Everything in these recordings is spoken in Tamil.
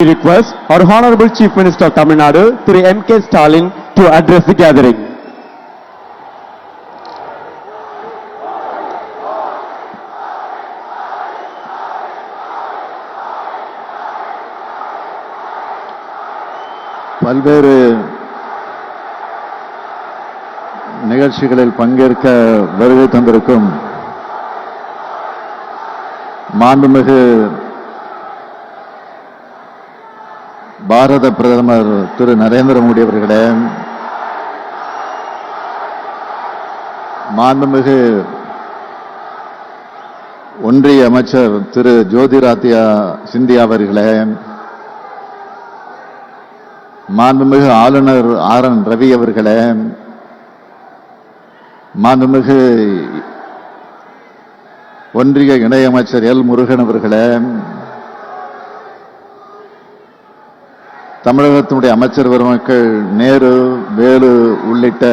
We request our Honorable Chief Minister of Tamil Nadu, Thiru M.K. Stalin, to address the gathering. பல்வேறு நிகழ்ச்சிகளில் பங்கேற்க வருகை தந்திருக்கும் மாண்புமிகு பாரத பிரதமர் திரு நரேந்திர மோடி அவர்களே, மாண்புமிகு ஒன்றிய அமைச்சர் திரு ஜோதிராதித்யா சிந்தியா அவர்களே, மாண்புமிகு ஆளுநர் ஆர்.என். ரவி அவர்களே, மாண்புமிகு ஒன்றிய இணையமைச்சர் எல். முருகன் அவர்களே, தமிழகத்தினுடைய அமைச்சர் பெருமக்கள் நேரு, வேலு உள்ளிட்ட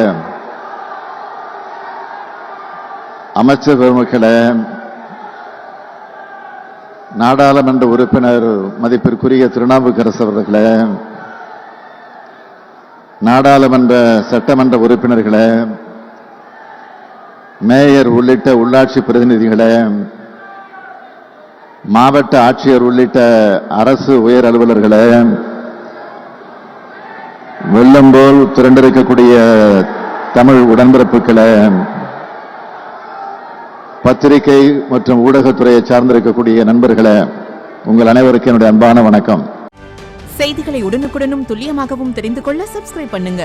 அமைச்சர் பெருமக்களே, நாடாளுமன்ற உறுப்பினர் மதிப்பிற்குரிய திருநாவுக்கரசு அவர்களே, நாடாளுமன்ற சட்டமன்ற உறுப்பினர்களே, மேயர் உள்ளிட்ட உள்ளாட்சி பிரதிநிதிகளே, மாவட்ட ஆட்சியர் உள்ளிட்ட அரசு உயர் அலுவலர்களே, வெள்ளம் போல் திரண்டிருக்கக்கூடிய தமிழ் உடன்பிறப்புகளே, பத்திரிகை மற்றும் ஊடகத்துறையை சார்ந்திருக்கக்கூடிய நண்பர்களே, உங்கள் அனைவருக்கும் என்னுடைய அன்பான வணக்கம். செய்திகளை உடனுக்குடனும் துல்லியமாகவும் தெரிந்து கொள்ள சப்ஸ்கிரைப் பண்ணுங்க.